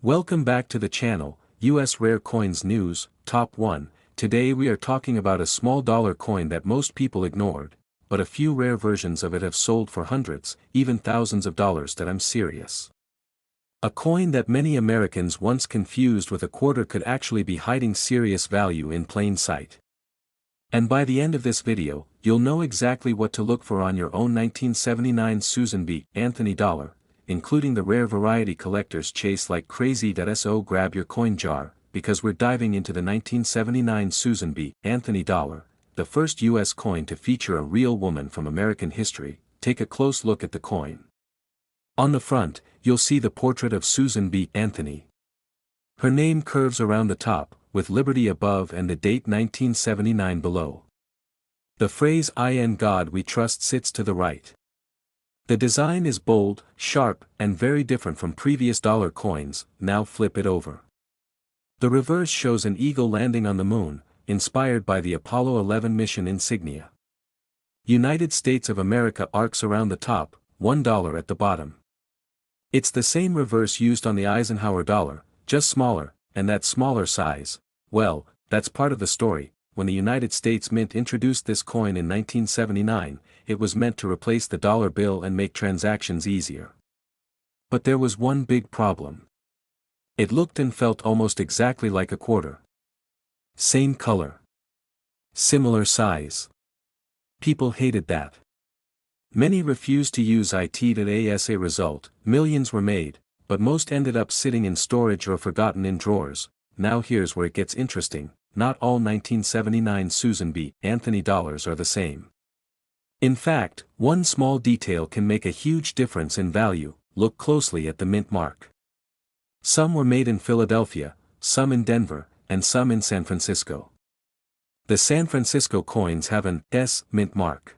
Welcome back to the channel, US Rare Coins News, Top 1. Today we are talking about a small dollar coin that most people ignored, but a few rare versions of it have sold for hundreds, even thousands of dollars. That I'm serious. A coin that many Americans once confused with a quarter could actually be hiding serious value in plain sight. And by the end of this video, you'll know exactly what to look for on your own 1979 Susan B. Anthony dollar, including the rare variety collectors chase like crazy. So grab your coin jar, because we're diving into the 1979 Susan B. Anthony dollar, the first U.S. coin to feature a real woman from American history. Take a close look at the coin. On the front, you'll see the portrait of Susan B. Anthony. Her name curves around the top, with Liberty above and the date 1979 below. The phrase "In God We Trust" sits to the right. The design is bold, sharp, and very different from previous dollar coins. Now flip it over. The reverse shows an eagle landing on the moon, inspired by the Apollo 11 mission insignia. United States of America arcs around the top, $1 at the bottom. It's the same reverse used on the Eisenhower dollar, just smaller, and that smaller size, well, that's part of the story. When the United States Mint introduced this coin in 1979, it was meant to replace the dollar bill and make transactions easier. But there was one big problem. It looked and felt almost exactly like a quarter. Same color. Similar size. People hated that. Many refused to use it. As a result, millions were made, but most ended up sitting in storage or forgotten in drawers. Now here's where it gets interesting. Not all 1979 Susan B. Anthony dollars are the same. In fact, one small detail can make a huge difference in value. Look closely at the mint mark. Some were made in Philadelphia, some in Denver, and some in San Francisco. The San Francisco coins have an S mint mark.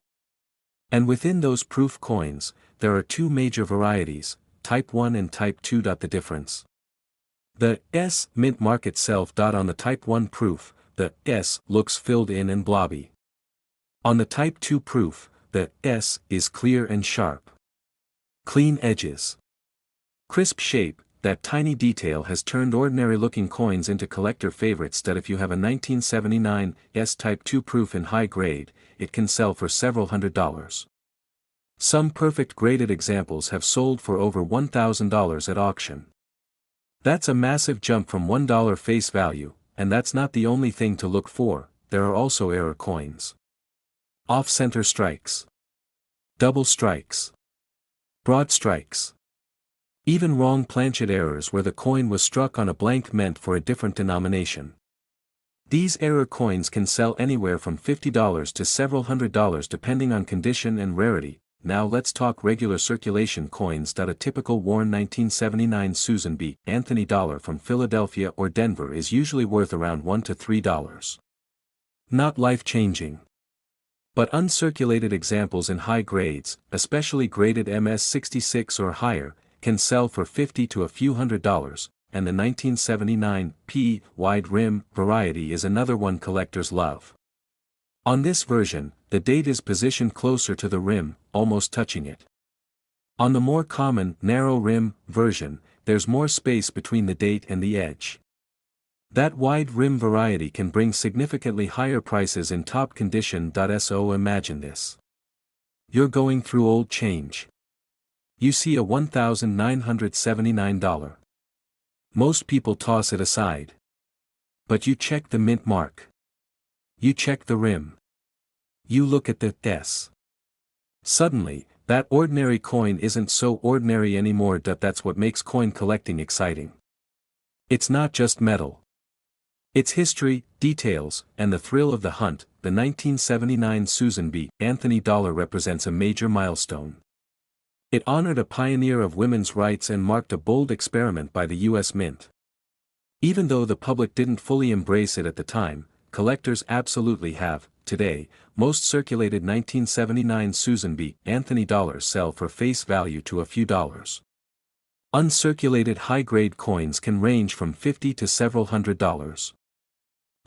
And within those proof coins, there are two major varieties, Type 1 and Type 2. The difference. The S mint mark itself. On the Type 1 proof, the S looks filled in and blobby. On the Type 2 proof, the S is clear and sharp. Clean edges. Crisp shape. That tiny detail has turned ordinary-looking coins into collector favorites. If you have a 1979 S Type 2 proof in high grade, it can sell for several $100s. Some perfect graded examples have sold for over $1,000 at auction. That's a massive jump from $1 face value, and that's not the only thing to look for. There are also error coins. Off-center strikes. Double strikes. Broad strikes. Even wrong planchet errors where the coin was struck on a blank meant for a different denomination. These error coins can sell anywhere from $50 to several $100s depending on condition and rarity. Now let's talk regular circulation coins. A typical worn 1979 Susan B. Anthony dollar from Philadelphia or Denver is usually worth around $1 to $3. Not life-changing. But uncirculated examples in high grades, especially graded MS66 or higher, can sell for $50 to a few $100s, and the 1979 P wide rim variety is another one collectors love. On this version, the date is positioned closer to the rim, almost touching it. On the more common narrow rim version, there's more space between the date and the edge. That wide rim variety can bring significantly higher prices in top condition. So imagine this. You're going through old change. You see a $1,979. Most people toss it aside. But you check the mint mark. You check the rim. You look at the S. Suddenly, that ordinary coin isn't so ordinary anymore. That's what makes coin collecting exciting. It's not just metal. It's history, details, and the thrill of the hunt. The 1979 Susan B. Anthony dollar represents a major milestone. It honored a pioneer of women's rights and marked a bold experiment by the U.S. Mint. Even though the public didn't fully embrace it at the time, collectors absolutely have. Today, most circulated 1979 Susan B. Anthony dollars sell for face value to a few dollars. Uncirculated high-grade coins can range from $50 to several $100s.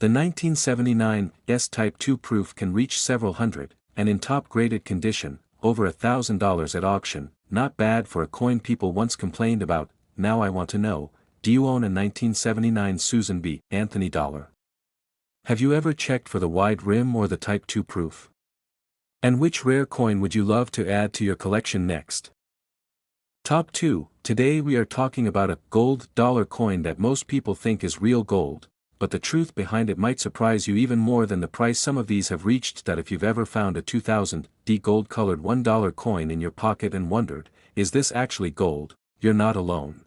The 1979 S Type 2 proof can reach several hundred, and in top-graded condition, over $1,000 at auction. Not bad for a coin people once complained about. Now I want to know, do you own a 1979 Susan B. Anthony dollar? Have you ever checked for the wide rim or the Type 2 proof? And which rare coin would you love to add to your collection next? Top 2. Today we are talking about a gold dollar coin that most people think is real gold, but the truth behind it might surprise you even more than the price some of these have reached. That if you've ever found a 2000 D gold-colored $1 coin in your pocket and wondered, is this actually gold, you're not alone.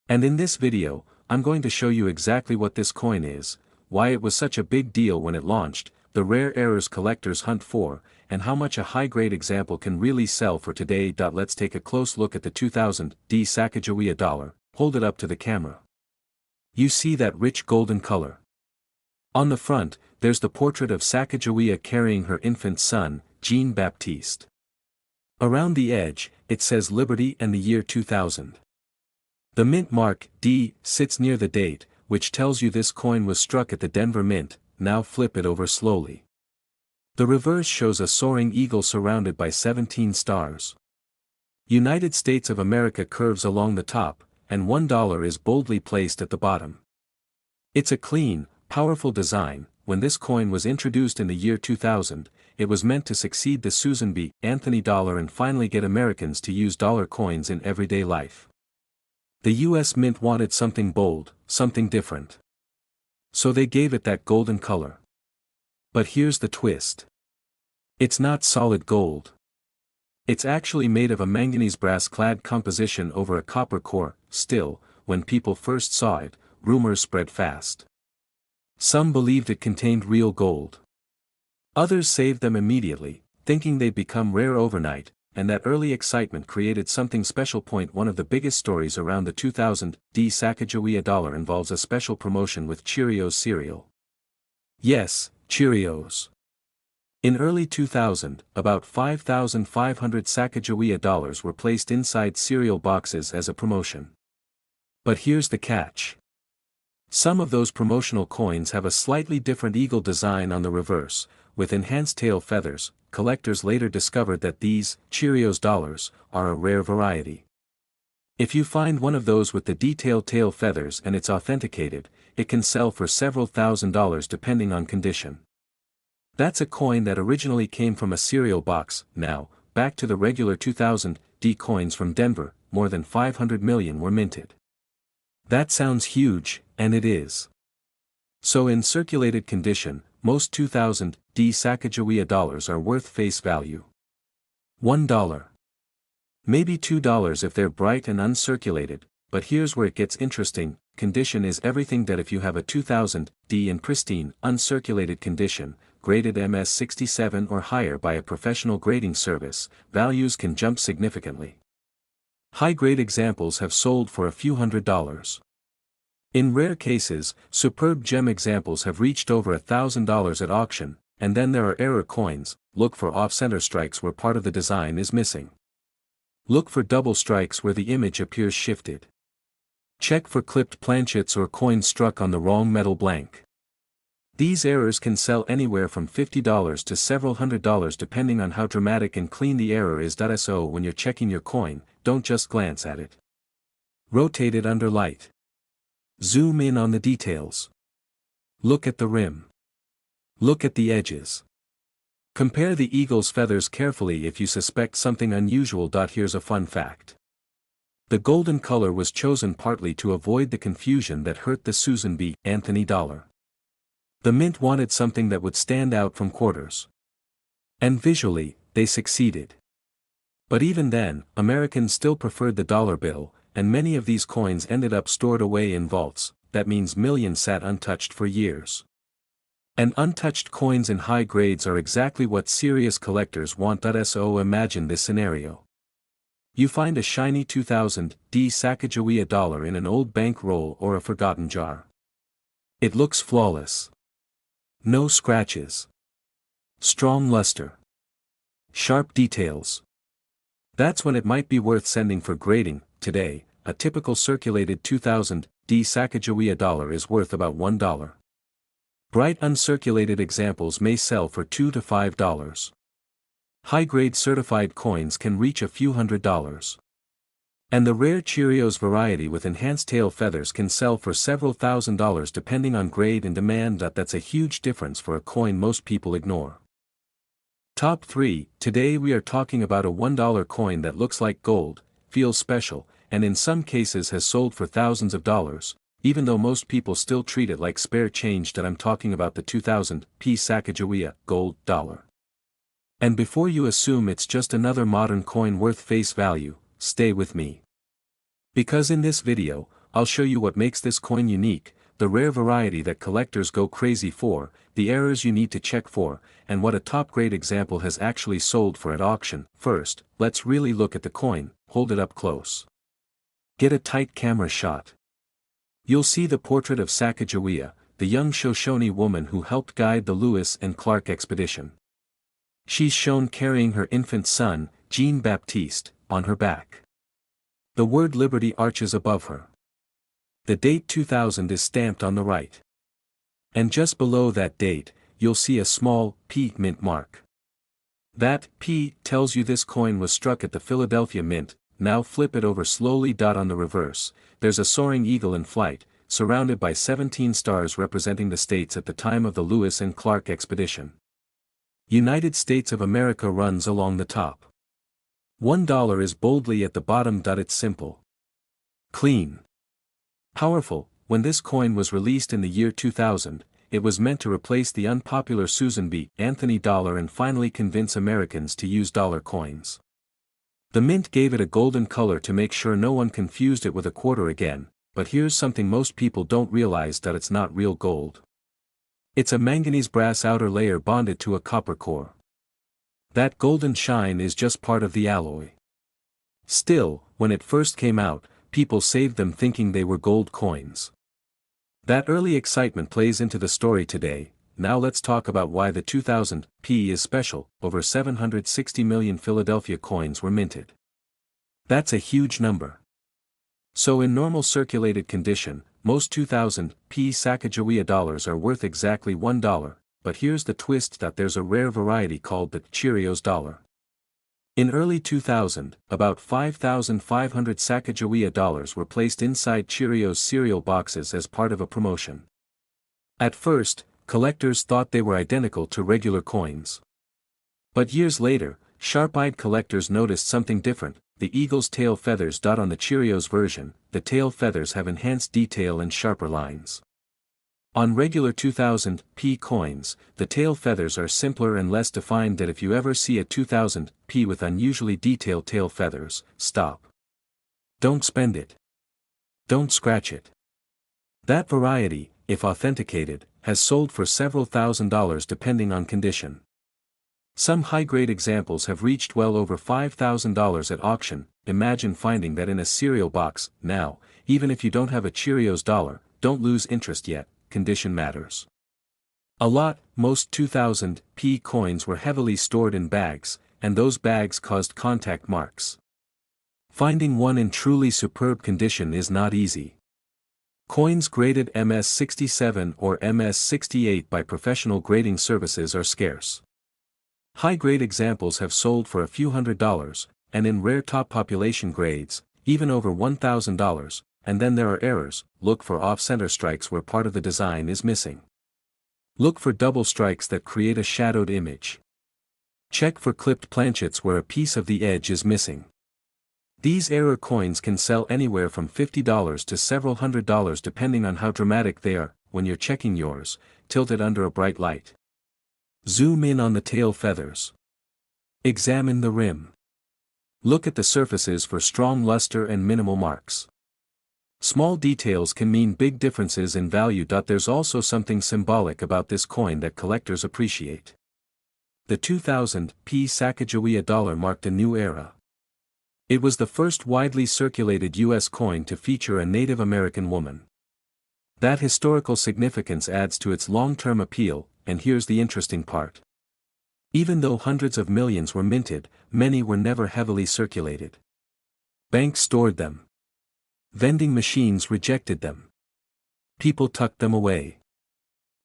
And in this video, I'm going to show you exactly what this coin is, why it was such a big deal when it launched, the rare errors collectors hunt for, and how much a high-grade example can really sell for today. Let's take a close look at the 2000 D Sacagawea dollar. Hold it up to the camera. You see that rich golden color. On the front, there's the portrait of Sacagawea carrying her infant son, Jean-Baptiste. Around the edge, it says Liberty and the year 2000. The mint mark, D, sits near the date, which tells you this coin was struck at the Denver Mint. Now flip it over slowly. The reverse shows a soaring eagle surrounded by 17 stars. United States of America curves along the top, and $1 is boldly placed at the bottom. It's a clean, powerful design. When this coin was introduced in the year 2000, it was meant to succeed the Susan B. Anthony dollar and finally get Americans to use dollar coins in everyday life. The US Mint wanted something bold, something different. So they gave it that golden color. But here's the twist. It's not solid gold. It's actually made of a manganese brass-clad composition over a copper core. Still, when people first saw it, rumors spread fast. Some believed it contained real gold. Others saved them immediately, thinking they'd become rare overnight, and that early excitement created something special. One of the biggest stories around the 2000 D Sacagawea dollar involves a special promotion with Cheerios cereal. Yes, Cheerios. In early 2000, about 5,500 Sacagawea dollars were placed inside cereal boxes as a promotion. But here's the catch. Some of those promotional coins have a slightly different eagle design on the reverse, with enhanced tail feathers. Collectors later discovered that these Cheerios dollars are a rare variety. If you find one of those with the detailed tail feathers and it's authenticated, it can sell for several $1,000s depending on condition. That's a coin that originally came from a cereal box. Now, back to the regular 2000 D coins from Denver. More than 500 million were minted. That sounds huge, and it is. So in circulated condition, most 2000 D Sacagawea dollars are worth face value. $1. Maybe $2 if they're bright and uncirculated, but here's where it gets interesting. Condition is everything. That if you have a 2000 D in pristine, uncirculated condition, graded MS67 or higher by a professional grading service, values can jump significantly. High-grade examples have sold for a few $100s. In rare cases, superb gem examples have reached over $1,000 at auction. And then there are error coins. Look for off-center strikes where part of the design is missing. Look for double strikes where the image appears shifted. Check for clipped planchets or coins struck on the wrong metal blank. These errors can sell anywhere from $50 to several $100s depending on how dramatic and clean the error is. So when you're checking your coin, don't just glance at it. Rotate it under light. Zoom in on the details. Look at the rim. Look at the edges. Compare the eagle's feathers carefully if you suspect something unusual. Here's a fun fact. The golden color was chosen partly to avoid the confusion that hurt the Susan B. Anthony dollar. The mint wanted something that would stand out from quarters. And visually, they succeeded. But even then, Americans still preferred the dollar bill, and many of these coins ended up stored away in vaults. That means millions sat untouched for years. And untouched coins in high grades are exactly what serious collectors want. So imagine this scenario. You find a shiny 2000 D Sacagawea dollar in an old bank roll or a forgotten jar. It looks flawless. No scratches. Strong luster. Sharp details. That's when it might be worth sending for grading. Today, a typical circulated 2000 D Sacagawea dollar is worth about $1. Bright uncirculated examples may sell for $2 to $5. High-grade certified coins can reach a few $100s. And the rare Cheerios variety with enhanced tail feathers can sell for several $1,000s depending on grade and demand. That's a huge difference for a coin most people ignore. Top 3. Today we are talking about a $1 coin that looks like gold, feels special, and in some cases has sold for thousands of dollars, even though most people still treat it like spare change. That I'm talking about the 2000 P Sacagawea gold dollar. And before you assume it's just another modern coin worth face value, stay with me. Because in this video, I'll show you what makes this coin unique, the rare variety that collectors go crazy for, the errors you need to check for, and what a top-grade example has actually sold for at auction. First, let's really look at the coin. Hold it up close. Get a tight camera shot. You'll see the portrait of Sacagawea, the young Shoshone woman who helped guide the Lewis and Clark expedition. She's shown carrying her infant son, Jean-Baptiste, on her back. The word Liberty arches above her. The date 2000 is stamped on the right. And just below that date, you'll see a small P mint mark. That P tells you this coin was struck at the Philadelphia Mint. Now flip it over slowly. On the reverse, there's a soaring eagle in flight, surrounded by 17 stars representing the states at the time of the Lewis and Clark expedition. United States of America runs along the top. $1 is boldly at the bottom. It's simple, clean, powerful. When this coin was released in the year 2000, it was meant to replace the unpopular Susan B. Anthony dollar and finally convince Americans to use dollar coins. The mint gave it a golden color to make sure no one confused it with a quarter again, but here's something most people don't realize: that it's not real gold. It's a manganese brass outer layer bonded to a copper core. That golden shine is just part of the alloy. Still, when it first came out, people saved them thinking they were gold coins. That early excitement plays into the story today. Now let's talk about why the 2000 P is special. Over 760 million Philadelphia coins were minted. That's a huge number. So in normal circulated condition, most 2000 P Sacagawea dollars are worth exactly $1, but here's the twist: that there's a rare variety called the Cheerios dollar. In early 2000, about 5,500 Sacagawea dollars were placed inside Cheerios cereal boxes as part of a promotion. At first, collectors thought they were identical to regular coins. But years later, sharp-eyed collectors noticed something different: the eagle's tail feathers. On the Cheerios version, the tail feathers have enhanced detail and sharper lines. On regular 2000 P coins, the tail feathers are simpler and less defined. That if you ever see a 2000 P with unusually detailed tail feathers, stop. Don't spend it. Don't scratch it. That variety, if authenticated, has sold for several $1,000s depending on condition. Some high-grade examples have reached well over $5,000 at auction. Imagine finding that in a cereal box. Now, even if you don't have a Cheerios dollar, don't lose interest yet. Condition matters a lot. Most 2000 P coins were heavily stored in bags, and those bags caused contact marks. Finding one in truly superb condition is not easy. Coins graded MS-67 or MS-68 by professional grading services are scarce. High-grade examples have sold for a few $100s, and in rare top population grades, even over $1,000, and then there are errors. Look for off-center strikes where part of the design is missing. Look for double strikes that create a shadowed image. Check for clipped planchets where a piece of the edge is missing. These error coins can sell anywhere from $50 to several $100s depending on how dramatic they are. When you're checking yours, tilt it under a bright light. Zoom in on the tail feathers. Examine the rim. Look at the surfaces for strong luster and minimal marks. Small details can mean big differences in value. There's also something symbolic about this coin that collectors appreciate. The 2000 P Sacagawea dollar marked a new era. It was the first widely circulated U.S. coin to feature a Native American woman. That historical significance adds to its long-term appeal, and here's the interesting part. Even though hundreds of millions were minted, many were never heavily circulated. Banks stored them. Vending machines rejected them. People tucked them away.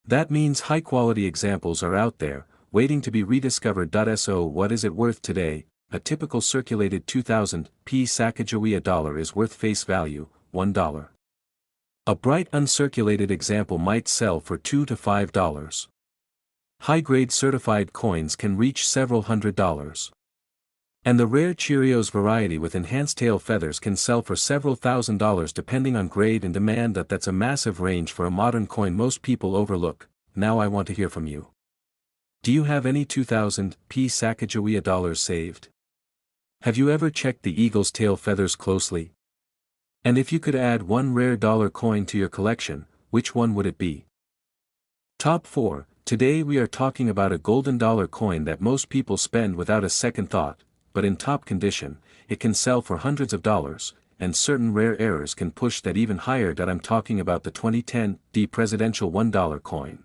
That means high-quality examples are out there, waiting to be rediscovered. So what is it worth today? a typical circulated 2000p Sacagawea dollar is worth face value, $1. A bright uncirculated example might sell for $2 to $5. High-grade certified coins can reach several $100s. And the rare Cheerios variety with enhanced tail feathers can sell for several $1,000s depending on grade and demand. That's a massive range for a modern coin most people overlook. Now I want to hear from you. Do you have any 2000p Sacagawea dollars saved? Have you ever checked the eagle's tail feathers closely? And if you could add one rare dollar coin to your collection, which one would it be? Top 4. Today we are talking about a golden dollar coin that most people spend without a second thought, but in top condition, it can sell for hundreds of dollars, and certain rare errors can push that even higher. I'm talking about the 2010 presidential $1 coin.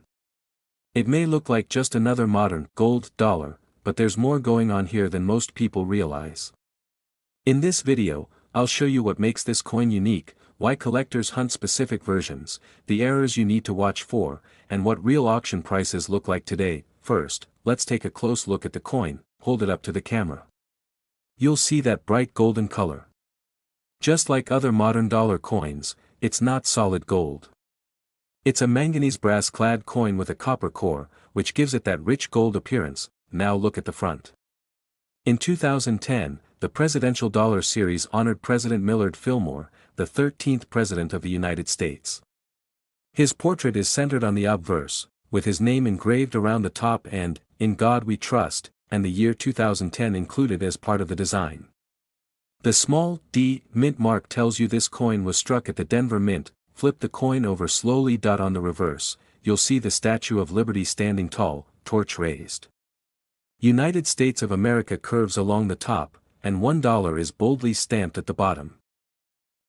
It may look like just another modern gold dollar, but there's more going on here than most people realize. In this video, I'll show you what makes this coin unique, why collectors hunt specific versions, the errors you need to watch for, and what real auction prices look like today. First, let's take a close look at the coin. Hold it up to the camera. You'll see that bright golden color. Just like other modern dollar coins, it's not solid gold. It's a manganese brass-clad coin with a copper core, which gives it that rich gold appearance. Now look at the front. In 2010, the Presidential Dollar Series honored President Millard Fillmore, the 13th President of the United States. His portrait is centered on the obverse, with his name engraved around the top and, "In God We Trust," and the year 2010 included as part of the design. The small D mint mark tells you this coin was struck at the Denver Mint. Flip the coin over slowly. On the reverse, you'll see the Statue of Liberty standing tall, torch raised. United States of America curves along the top, and $1 is boldly stamped at the bottom.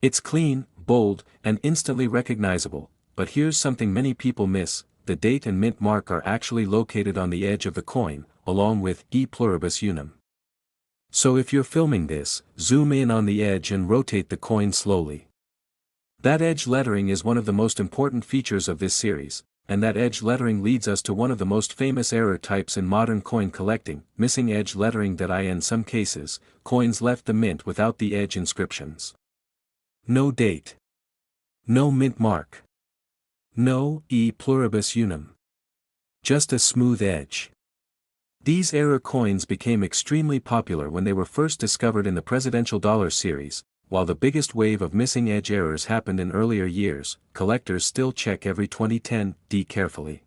It's clean, bold, and instantly recognizable, but here's something many people miss: the date and mint mark are actually located on the edge of the coin, along with E pluribus unum. So if you're filming this, zoom in on the edge and rotate the coin slowly. That edge lettering is one of the most important features of this series, and that edge lettering leads us to one of the most famous error types in modern coin collecting: missing edge lettering. In some cases, coins left the mint without the edge inscriptions. No date. No mint mark. No E pluribus unum. Just a smooth edge. These error coins became extremely popular when they were first discovered in the Presidential Dollar Series. While the biggest wave of missing edge errors happened in earlier years, collectors still check every 2010 carefully.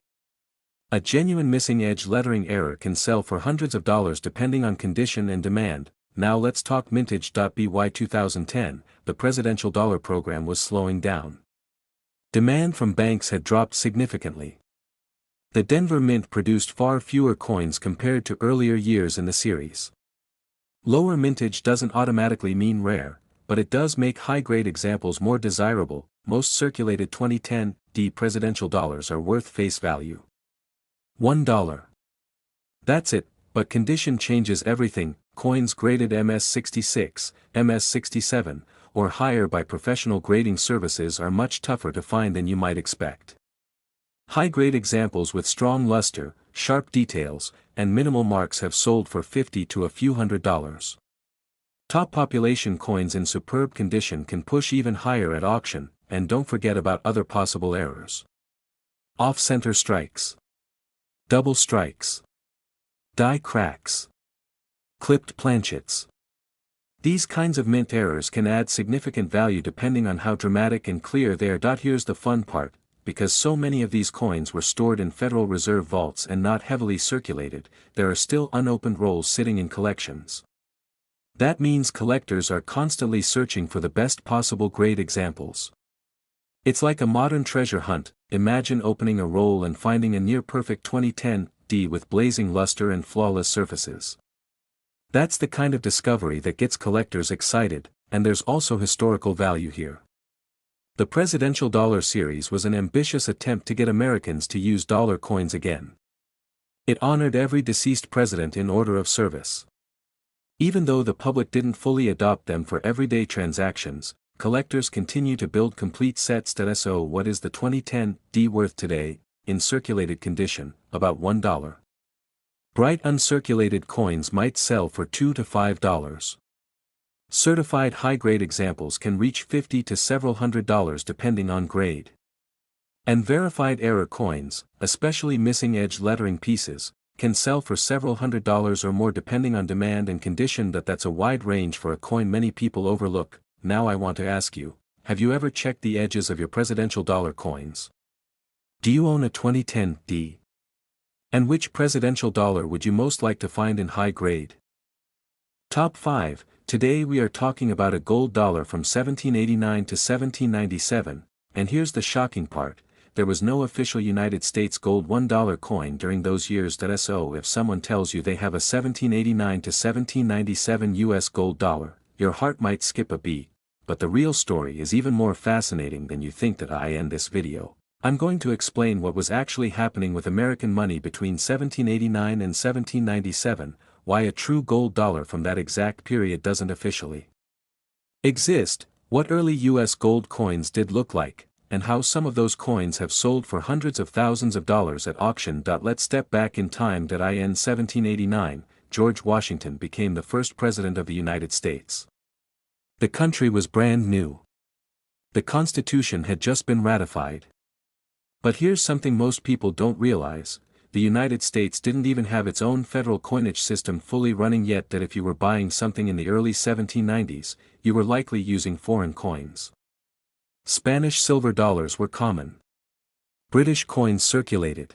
A genuine missing edge lettering error can sell for hundreds of dollars depending on condition and demand. Now let's talk mintage. By 2010, the presidential dollar program was slowing down. Demand from banks had dropped significantly. The Denver Mint produced far fewer coins compared to earlier years in the series. Lower mintage doesn't automatically mean rare, but it does make high-grade examples more desirable. Most circulated 2010 presidential dollars are worth face value $1. That's it, but condition changes everything. Coins graded MS66, MS67, or higher by professional grading services are much tougher to find than you might expect. High-grade examples with strong luster, sharp details, and minimal marks have sold for $50 to a few $100s. Top population coins in superb condition can push even higher at auction, and don't forget about other possible errors. Off-center strikes. Double strikes. Die cracks. Clipped planchets. These kinds of mint errors can add significant value depending on how dramatic and clear they are. Here's the fun part: because so many of these coins were stored in Federal Reserve vaults and not heavily circulated, there are still unopened rolls sitting in collections. That means collectors are constantly searching for the best possible grade examples. It's like a modern treasure hunt. Imagine opening a roll and finding a near-perfect 2010 with blazing luster and flawless surfaces. That's the kind of discovery that gets collectors excited, and there's also historical value here. The Presidential Dollar Series was an ambitious attempt to get Americans to use dollar coins again. It honored every deceased president in order of service. Even though the public didn't fully adopt them for everyday transactions, collectors continue to build complete sets. So what is the 2010 worth today, in circulated condition? About $1. Bright uncirculated coins might sell for $2 to $5. Certified high-grade examples can reach $50 to several $100 depending on grade. And verified error coins, especially missing edge lettering pieces, can sell for several $100s or more depending on demand and condition. That's a wide range for a coin many people overlook. Now I want to ask you, have you ever checked the edges of your presidential dollar coins? Do you own a 2010 D? And which presidential dollar would you most like to find in high grade? Top 5. Today we are talking about a gold dollar from 1789 to 1797, and here's the shocking part. There was no official United States gold $1 coin during those years. So if someone tells you they have a 1789 to 1797 US gold dollar, your heart might skip a beat, but the real story is even more fascinating than you think. I end this video. I'm going to explain what was actually happening with American money between 1789 and 1797, why a true gold dollar from that exact period doesn't officially exist, what early US gold coins did look like, and how some of those coins have sold for hundreds of thousands of dollars at auction. Let's step back in time. In 1789, George Washington became the first president of the United States. The country was brand new. The Constitution had just been ratified. But here's something most people don't realize. The United States didn't even have its own federal coinage system fully running yet. If you were buying something in the early 1790s, you were likely using foreign coins. Spanish silver dollars were common. British coins circulated.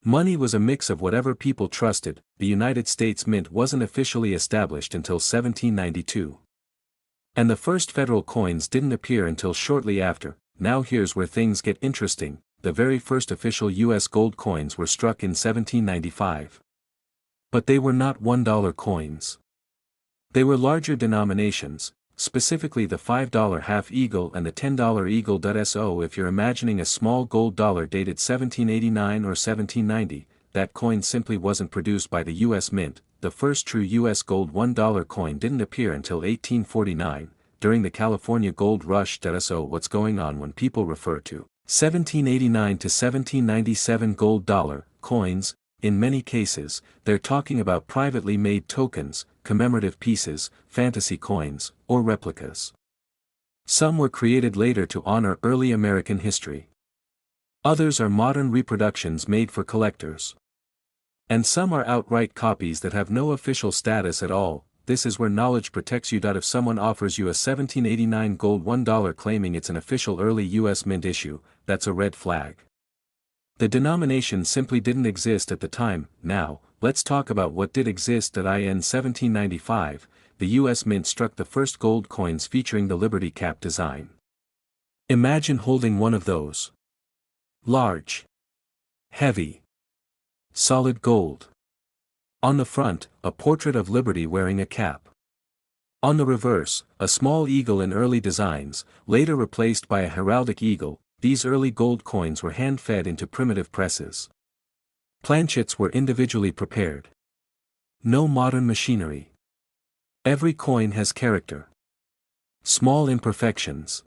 Money was a mix of whatever people trusted. The United States Mint wasn't officially established until 1792. And the first federal coins didn't appear until shortly after. Now here's where things get interesting. The very first official US gold coins were struck in 1795. But they were not $1 coins. They were larger denominations, specifically the $5 half eagle and the $10 eagle. So if you're imagining a small gold dollar dated 1789 or 1790, that coin simply wasn't produced by the US Mint. The first true US gold $1 coin didn't appear until 1849, during the California Gold Rush. So what's going on when people refer to 1789 to 1797 gold dollar coins? In many cases, they're talking about privately made tokens, commemorative pieces, fantasy coins, or replicas. Some were created later to honor early American history. Others are modern reproductions made for collectors. And some are outright copies that have no official status at all. This is where knowledge protects you. If someone offers you a 1789 gold $1 claiming it's an official early US Mint issue, that's a red flag. The denomination simply didn't exist at the time. Now, let's talk about what did exist. In 1795, the US Mint struck the first gold coins featuring the Liberty Cap design. Imagine holding one of those. Large. Heavy. Solid gold. On the front, a portrait of Liberty wearing a cap. On the reverse, a small eagle in early designs, later replaced by a heraldic eagle. These early gold coins were hand-fed into primitive presses. Planchets were individually prepared. No modern machinery. Every coin has character. Small imperfections.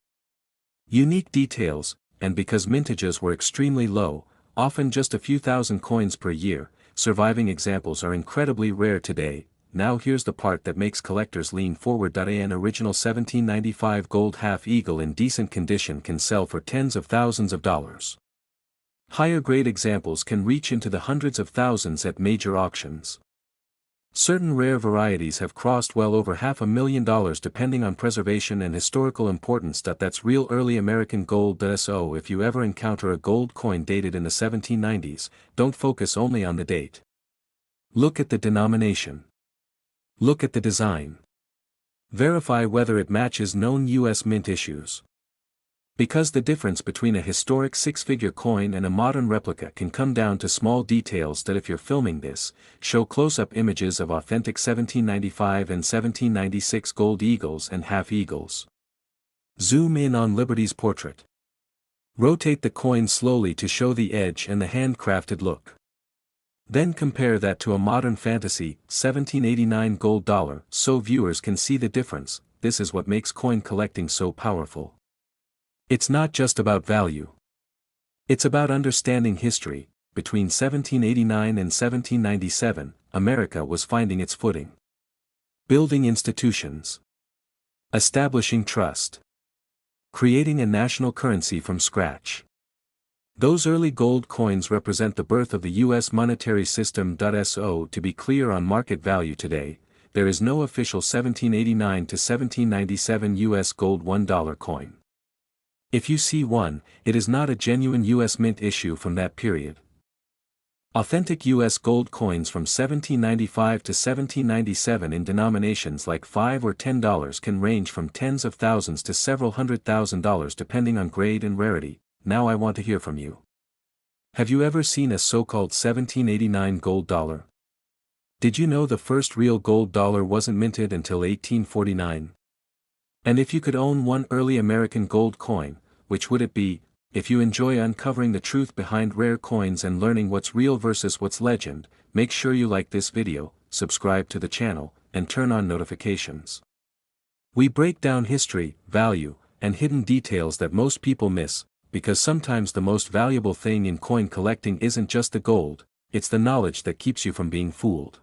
Unique details, and because mintages were extremely low, often just a few thousand coins per year, surviving examples are incredibly rare today. Now here's the part that makes collectors lean forward. An original 1795 gold half eagle in decent condition can sell for tens of thousands of dollars. Higher grade examples can reach into the hundreds of thousands at major auctions. Certain rare varieties have crossed well over $500,000 depending on preservation and historical importance. That's real early American gold. So if you ever encounter a gold coin dated in the 1790s, don't focus only on the date. Look at the denomination. Look at the design. Verify whether it matches known US Mint issues. Because the difference between a historic six-figure coin and a modern replica can come down to small details. If you're filming this, show close-up images of authentic 1795 and 1796 gold eagles and half eagles. Zoom in on Liberty's portrait. Rotate the coin slowly to show the edge and the handcrafted look. Then compare that to a modern fantasy 1789 gold dollar so viewers can see the difference. This is what makes coin collecting so powerful. It's not just about value. It's about understanding history, between 1789 and 1797, America was finding its footing. Building institutions. Establishing trust. Creating a national currency from scratch. Those early gold coins represent the birth of the U.S. monetary system. So to be clear on market value today, there is no official 1789 to 1797 U.S. gold $1 coin. If you see one, it is not a genuine U.S. mint issue from that period. Authentic U.S. gold coins from 1795 to 1797 in denominations like $5 or $10 can range from tens of thousands to several $100,000 depending on grade and rarity. Now I want to hear from you. Have you ever seen a so-called 1789 gold dollar? Did you know the first real gold dollar wasn't minted until 1849? And if you could own one early American gold coin, which would it be? If you enjoy uncovering the truth behind rare coins and learning what's real versus what's legend, make sure you like this video, subscribe to the channel, and turn on notifications. We break down history, value, and hidden details that most people miss, because sometimes the most valuable thing in coin collecting isn't just the gold, it's the knowledge that keeps you from being fooled.